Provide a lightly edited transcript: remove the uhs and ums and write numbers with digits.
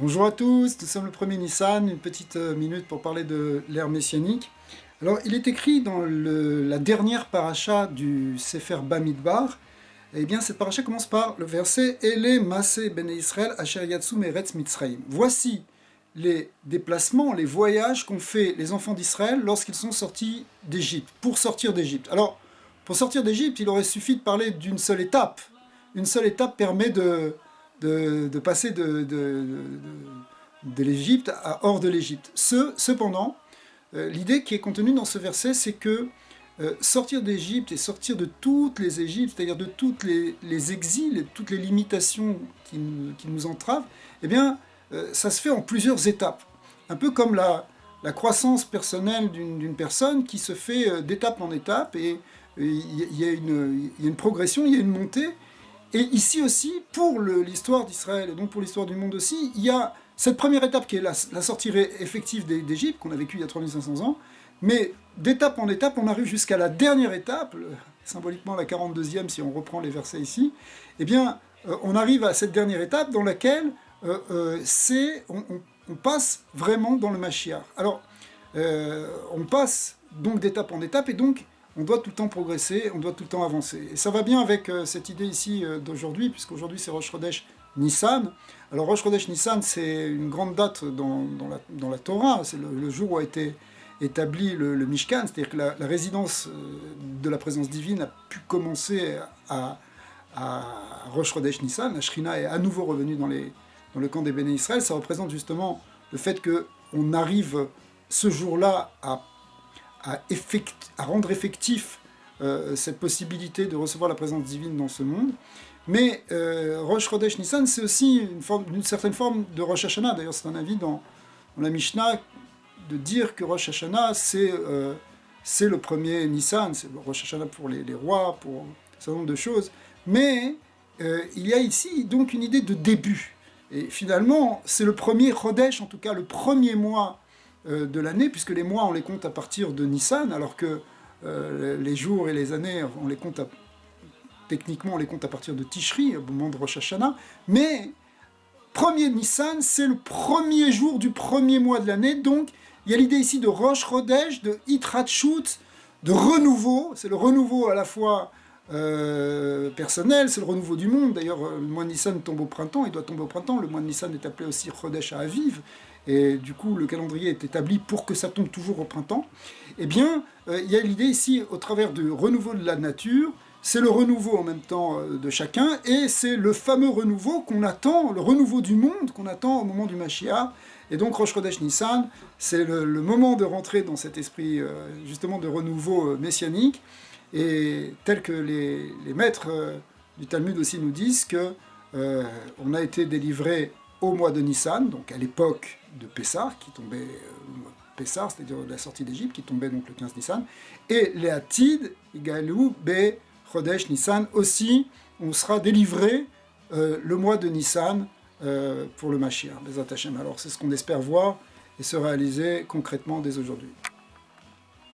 Bonjour à tous, nous sommes le 1er Nissan, une petite minute pour parler de l'ère messianique. Alors, il est écrit dans la dernière paracha du Sefer Bamidbar, eh bien, cette paracha commence par le verset « Ele Maseh Bene Israël Asher Yatsu Meretz Mitzrayim ». Voici les déplacements, les voyages qu'ont fait les enfants d'Israël lorsqu'ils sont sortis d'Égypte, pour sortir d'Égypte. Alors, pour sortir d'Égypte, il aurait suffi de parler d'une seule étape. Une seule étape permet de passer de l'Égypte à hors de l'Égypte. Cependant, l'idée qui est contenue dans ce verset, c'est que sortir d'Égypte et sortir de toutes les Égyptes, c'est-à-dire de tous les exils et toutes les limitations qui nous entravent, eh bien, ça se fait en plusieurs étapes. Un peu comme la croissance personnelle d'une personne qui se fait d'étape en étape, et il y a une progression, il y a une montée. Et ici aussi, pour l'histoire d'Israël, et donc pour l'histoire du monde aussi, il y a cette première étape qui est la sortie effective d'Égypte, qu'on a vécue il y a 3500 ans, mais d'étape en étape, on arrive jusqu'à la dernière étape, symboliquement la 42e si on reprend les versets ici, eh bien, on arrive à cette dernière étape dans laquelle on passe vraiment dans le Mashiach. Alors, on passe donc d'étape en étape, et donc on doit tout le temps progresser, on doit tout le temps avancer. Et ça va bien avec cette idée ici d'aujourd'hui, puisqu'aujourd'hui c'est Rosh Chodesh Nissan. Alors Rosh Chodesh Nissan, c'est une grande date dans la Torah, c'est le jour où a été établi le Mishkan, c'est-à-dire que la résidence de la présence divine a pu commencer à Rosh Chodesh Nissan. La Shrina est à nouveau revenue dans le camp des Béné Israël. Ça représente justement le fait qu'on arrive ce jour-là à rendre effectif cette possibilité de recevoir la présence divine dans ce monde. Mais Rosh Chodesh Nissan, c'est aussi une certaine forme de Rosh Hashanah. D'ailleurs, c'est un avis dans la Mishnah de dire que Rosh Hashanah, c'est le premier Nissan, c'est le Rosh Hashanah pour les rois, pour un certain nombre de choses. Mais il y a ici donc une idée de début. Et finalement, c'est le premier Chodesh, en tout cas le premier mois de l'année, puisque les mois on les compte à partir de Nissan, alors que les jours et les années on les compte techniquement on les compte à partir de Tishri, au moment de Rosh Hashanah, mais premier Nissan, c'est le premier jour du premier mois de l'année, donc il y a l'idée ici de Rosh Chodesh, de Hitratshut, de renouveau, c'est le renouveau à la fois personnel, c'est le renouveau du monde. D'ailleurs, le mois de Nissan tombe au printemps, il doit tomber au printemps. Le mois de Nissan est appelé aussi Chodesh Aviv, et du coup, le calendrier est établi pour que ça tombe toujours au printemps. Eh bien, il y a l'idée ici, au travers du renouveau de la nature, c'est le renouveau en même temps de chacun, et c'est le fameux renouveau qu'on attend, le renouveau du monde qu'on attend au moment du Mashiach. Et donc Rosh Chodesh Nissan, c'est le moment de rentrer dans cet esprit justement de renouveau messianique, et tel que les maîtres du Talmud aussi nous disent que on a été délivré au mois de Nissan, donc à l'époque de Pessah, qui tombait le mois de Pessah, c'est-à-dire la sortie d'Égypte, qui tombait donc le 15 Nissan, et les Hatid, Igalou, Be, Chodesh, Nissan, aussi, on sera délivré le mois de Nissan pour le Mashiach, Bezat Hashem. Alors c'est ce qu'on espère voir et se réaliser concrètement dès aujourd'hui.